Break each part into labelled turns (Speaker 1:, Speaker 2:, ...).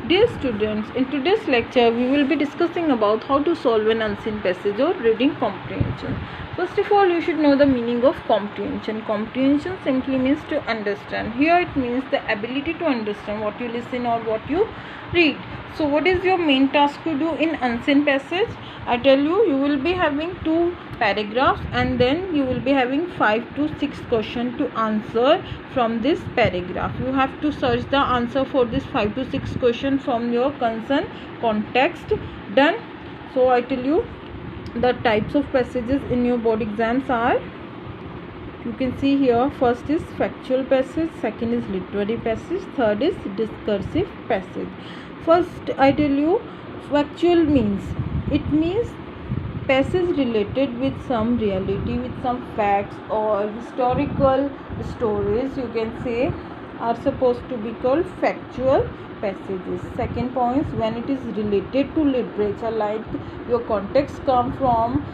Speaker 1: Dear students, in today's lecture we will be discussing about how to solve an unseen passage or reading comprehension. First of all, you should know the meaning of comprehension. Comprehension simply means to understand. Here it means the ability to understand what you listen or what you read. So what is your main task to do in unseen passage? I tell you, you will be having 2 paragraphs and then you will be having 5 to 6 questions to answer from this paragraph. You have to search the answer for this 5 to 6 questions from your concern context. Done. So I tell you, the types of passages in your board exams are, you can see here, first is factual passage, second is literary passage, third is discursive passage. First I tell you, factual means, it means passage related with some reality, with some facts or historical stories, you can say, are supposed to be called factual passages. Second point, when it is related to literature, like your context come from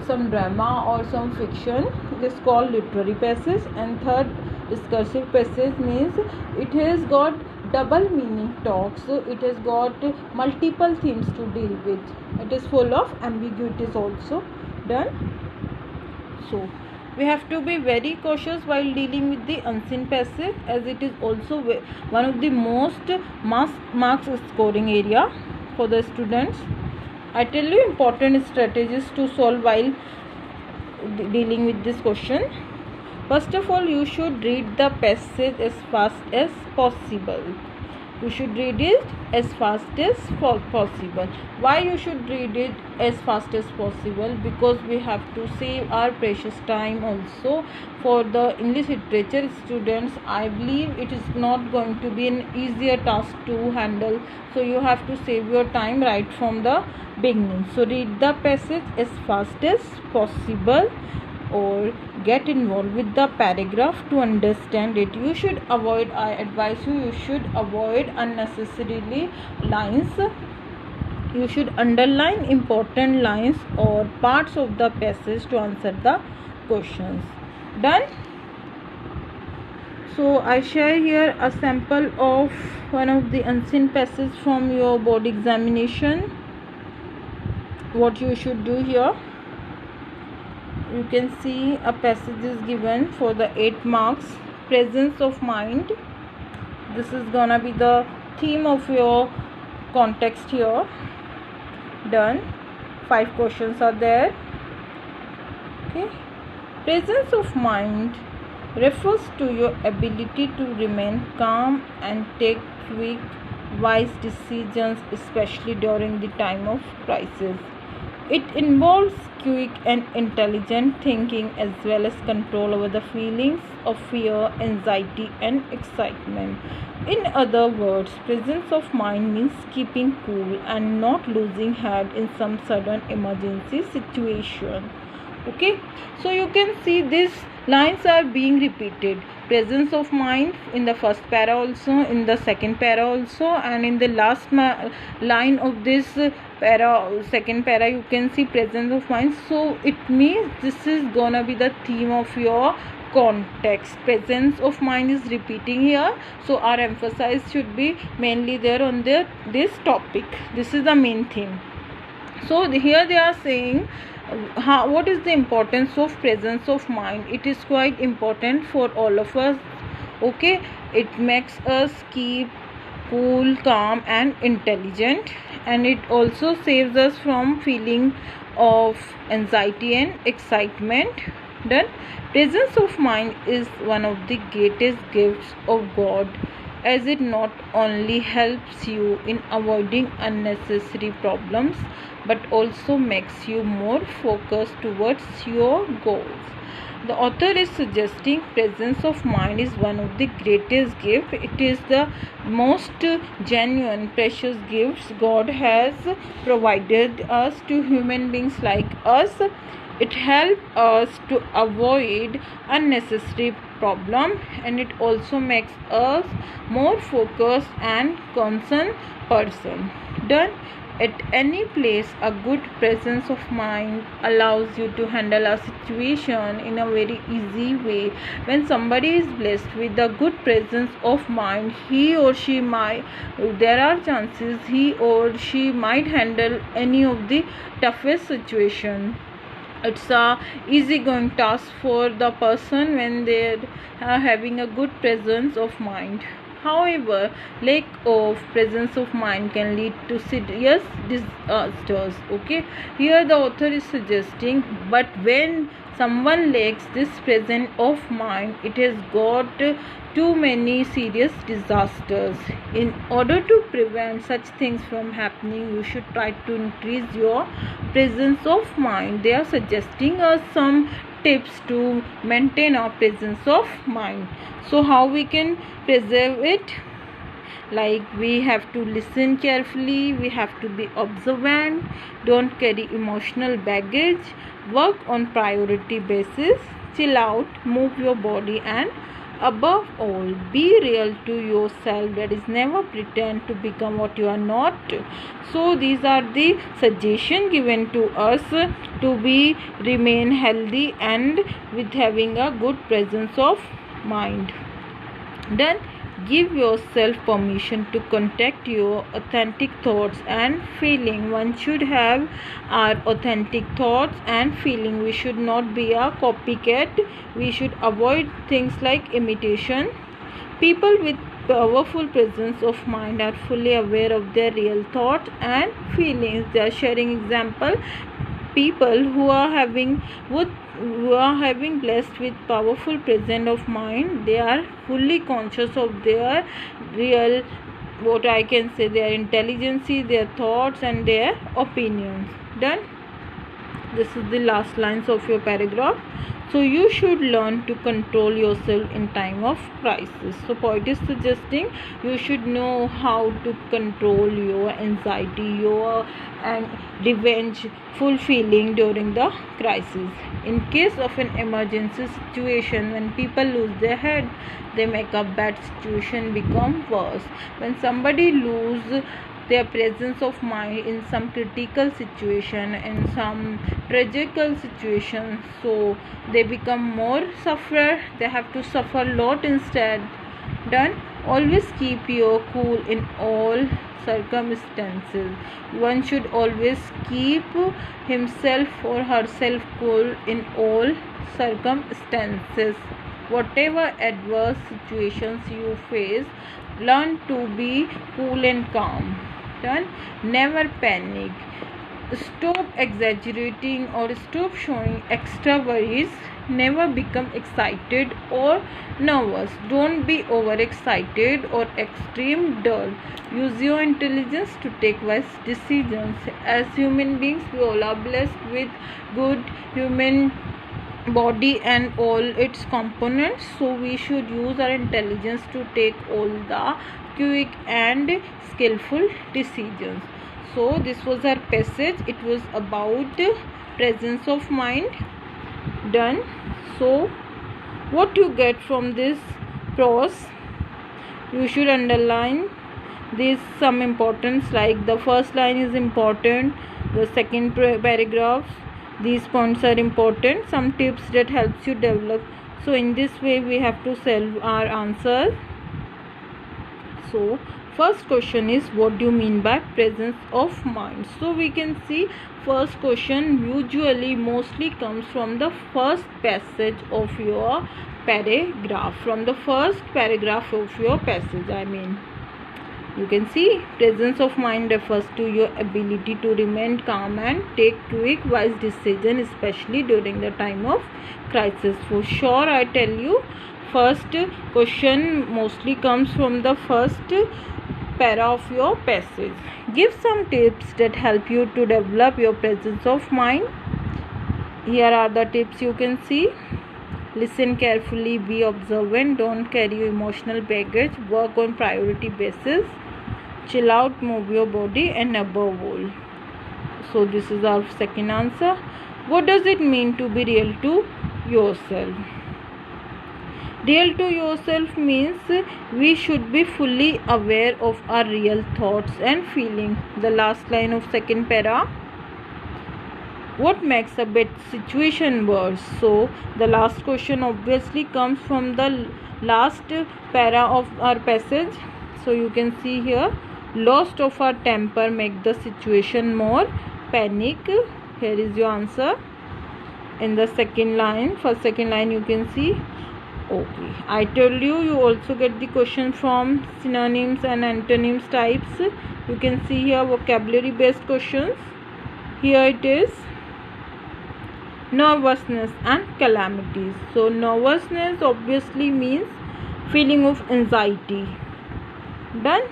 Speaker 1: some drama or some fiction, it is called literary passage. And third, discursive passage means it has got double meaning talks, so it has got multiple themes to deal with, it is full of ambiguities also. Done. So we have to be very cautious while dealing with the unseen passage, as it is also one of the most marks scoring area for the students. I tell you important strategies to solve while dealing with this question. First of all, you should read the passage as fast as possible. You should read it as fast as possible. Why you should read it as fast as possible? Because we have to save our precious time also. For the English literature students, I believe it is not going to be an easier task to handle. So you have to save your time right from the beginning. So read the passage as fast as possible, or get involved with the paragraph to understand it. You should avoid, I advise you should avoid unnecessarily lines. You should underline important lines or parts of the passage to answer the questions. Done. So I share here a sample of one of the unseen passages from your board examination. What you should do here, you can see a passage is given for the 8 marks. Presence of mind, this is gonna be the theme of your context here. Done. 5 questions are there. Okay. Presence of mind refers to your ability to remain calm and take quick, wise decisions, especially during the time of crisis. It involves quick and intelligent thinking, as well as control over the feelings of fear, anxiety and excitement. In other words, presence of mind means keeping cool and not losing head in some sudden emergency situation. Okay, so you can see these lines are being repeated. Presence of mind in the first para also, in the second para also, and in the last line of this second para you can see presence of mind. So it means this is gonna be the theme of your context. Presence of mind is repeating here, so our emphasis should be mainly there on this topic. This is the main theme. So here they are saying what is the importance of presence of mind. It is quite important for all of us. Okay, it makes us keep cool, calm and intelligent, and it also saves us from feeling of anxiety and excitement. Done. Presence of mind is one of the greatest gifts of God, as it not only helps you in avoiding unnecessary problems, but also makes you more focused towards your goals. The author is suggesting presence of mind is one of the greatest gifts. It is the most genuine, precious gifts God has provided us to human beings like us. It helps us to avoid unnecessary problem, and it also makes us more focused and concerned person. Done. at any place. A good presence of mind allows you to handle a situation in a very easy way. When somebody is blessed with a good presence of mind, there are chances he or she might handle any of the toughest situation. It's a easygoing task for the person when they are having a good presence of mind. However, lack of presence of mind can lead to serious disasters. Okay, here the author is suggesting, but when someone lacks this presence of mind, it has got too many serious disasters. In order to prevent such things from happening, you should try to increase your presence of mind. They are suggesting us some tips to maintain our presence of mind. So how we can preserve it? Like, we have to listen carefully, we have to be observant, don't carry emotional baggage, work on priority basis, chill out, move your body, and above all, be real to yourself. That is, never pretend to become what you are not. So these are the suggestions given to us to remain healthy and with having a good presence of mind. Then give yourself permission to contact your authentic thoughts and feeling. One should have our authentic thoughts and feeling. We should not be a copycat. We should avoid things like imitation. People with powerful presence of mind are fully aware of their real thoughts and feelings. They are sharing example. People who are having blessed with powerful presence of mind, they are fully conscious of their real, what I can say, their intelligence, their thoughts, and their opinions. Done. This is the last lines of your paragraph. So you should learn to control yourself in time of crisis. So poet is suggesting you should know how to control your anxiety, your and revengeful feeling during the crisis. In case of an emergency situation, when people lose their head, they make a bad situation become worse. When somebody lose their presence of mind in some critical situation, in some tragical situation, so they become more sufferer. They have to suffer a lot instead. Done. Always keep your cool in all circumstances. One should always keep himself or herself cool in all circumstances. Whatever adverse situations you face, learn to be cool and calm. Done. Never panic. Stop exaggerating or stop showing extra worries. Never become excited or nervous. Don't be overexcited or extreme dull. Use your intelligence to take wise decisions. As human beings, we all are blessed with good human body and all its components, so we should use our intelligence to take all the quick and skillful decisions. So this was our passage. It was about presence of mind. Done. So what you get from this prose, you should underline this some importance, like the first line is important, the second paragraph, these points are important, some tips that helps you develop. So in this way we have to solve our answer. So first question is, what do you mean by presence of mind? So we can see first question usually mostly comes from the first passage of your paragraph. From the first paragraph of your passage, I mean, you can see presence of mind refers to your ability to remain calm and take quick wise decision, especially during the time of crisis. For sure, I tell you, first question mostly comes from the first para of your passage. Give some tips that help you to develop your presence of mind. Here are the tips you can see. Listen carefully, be observant, don't carry emotional baggage, work on priority basis, chill out, move your body, and above all. So this is our second answer. What does it mean to be real to yourself? Real to yourself means we should be fully aware of our real thoughts and feeling. The last line of second para. What makes a bad situation worse? So the last question obviously comes from the last para of our passage. So you can see here, loss of our temper make the situation more panic. Here is your answer. In the second line, first second line, you can see. Okay, I told you also get the question from synonyms and antonyms types. You can see here vocabulary based questions. Here it is, nervousness and calamities. So nervousness obviously means feeling of anxiety. Done.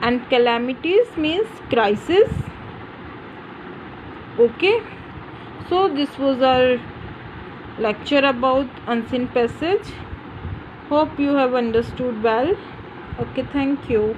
Speaker 1: And calamities means crisis. Okay, so this was our lecture about unseen passage. Hope you have understood well. Okay, thank you.